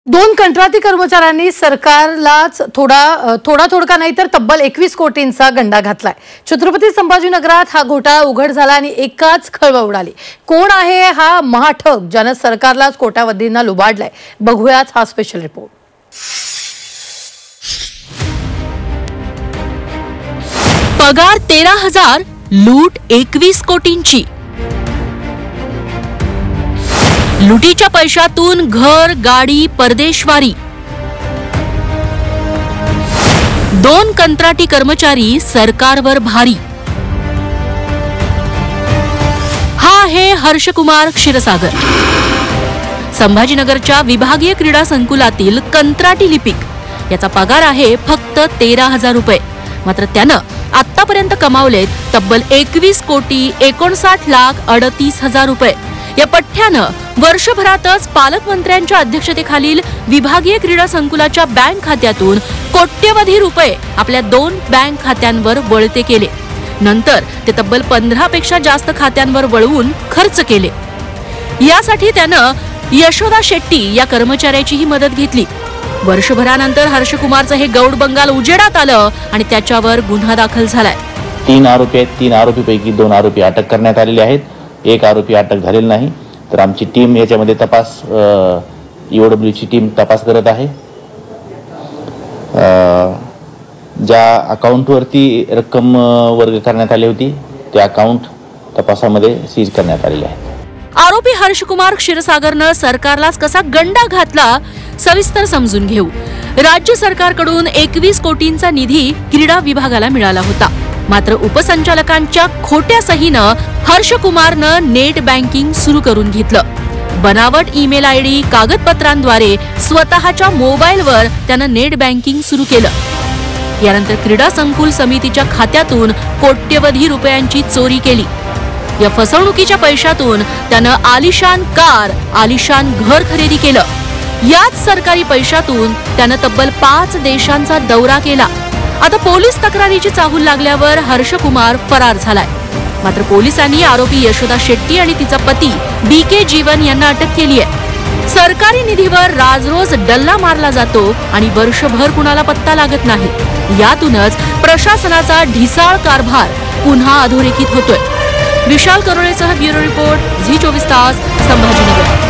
दोन कंत्राटी कर्मचाऱ्यांनी सरकारलाच थोडका नाही तर तब्बल 21 कोटींचा गंडा घातलाय। छत्रपती संभाजीनगरात हा घोटाळा उघड झाला आणि एकाच खळबळ उडाली। कोण आहे हा महाठग ज्याने सरकारलाच कोट्यावधींना लुबाडलाय? बघूयात हा स्पेशल रिपोर्ट। पगार 13,000, लूट 21 कोटींची। लुटीच्या पैशातून घर, गाडी, परदेशवारी। दोन कंत्राटी कर्मचारी सरकारवर भारी। हा आहे हर्षकुमार क्षीरसागर, संभाजीनगरच्या विभागीय क्रीडा संकुलातील कंत्राटी लिपिक। याचा पगार आहे फक्त 13,000 रुपये। मात्र त्यानं आतापर्यंत कमावलेत तब्बल 21 कोटी 59,38,000 रुपये। या पठ्ठ्यानं वर्षभरातच पालकमंत्र्यांच्या अध्यक्षतेखालील विभागीय क्रीडा संकुलाच्या बँक खात्यातून कोट्यवधी रुपये आपल्या दोन बँक खात्यांवर वळते केले। नंतर ते तब्बल 15 पेक्षा जास्त खात्यांवर वळवून खर्च केले। यासाठी त्यानं यशोदा शेट्टी या कर्मचाऱ्याचीही मदत घेतली। वर्षभरानंतर हर्षकुमारचं हे गौड बंगाल उजेडात आलं आणि त्याच्यावर गुन्हा दाखल झालाय। 3 आरोपी आहेत। 3 आरोपीपैकी 2 आरोपी अटक करण्यात आलेले आहेत। एक आरोपी अटक झालेला नाही। तर आमची टीम याच्यामध्ये तपास EOW ची टीम तपास करत आहे। ज्या अकाउंटवरती रक्कम वर्ग करण्यात आली होती ते अकाउंट तपासामध्ये सीज करण्यात आलेले आहे। आरोपी हर्षकुमार क्षीरसागरनं सरकारलाच कसा गंडा घातला सविस्तर समजून घेऊ। राज्य सरकारकडून 21 कोटींचा निधी क्रीडा विभागाला मिळाला होता। मात्र उपसंचालकांच्या खोट्या सहीनं हर्षकुमारनं नेट बँकिंग सुरू करून घेतलं। बनावट ईमेल ID, कागदपत्रांद्वारे स्वतःच्या मोबाईलवर त्यानं नेट बँकिंग सुरू केलं। यानंतर क्रीडा संकुल समितीच्या खात्यातून कोट्यवधी रुपयांची चोरी केली। या फसवणुकीच्या पैशातून त्यानं आलिशान कार, आलिशान घर खरेदी केलं। याच सरकारी पैशातून त्यानं तब्बल 5 देशांचा दौरा केला। आता पोलीस तक्रारीची चाहूल लागल्यावर हर्षकुमार फरार झालाय। मात्र पोलिसांनी आरोपी यशोदा शेट्टी आणि तिचा पती BK जीवन यांना अटक केली आहे। सरकारी निधीवर राजरोज डल्ला मारला जातो आणि वर्षभर कुणाला पत्ता लागत नाही। यातूनच प्रशासनाचा ढिसाळ कारभार पुन्हा अधोरेखित होतोय। विशाल करोळेसह ब्युरो रिपोर्ट, झी 24 तास, संभाजीनगर।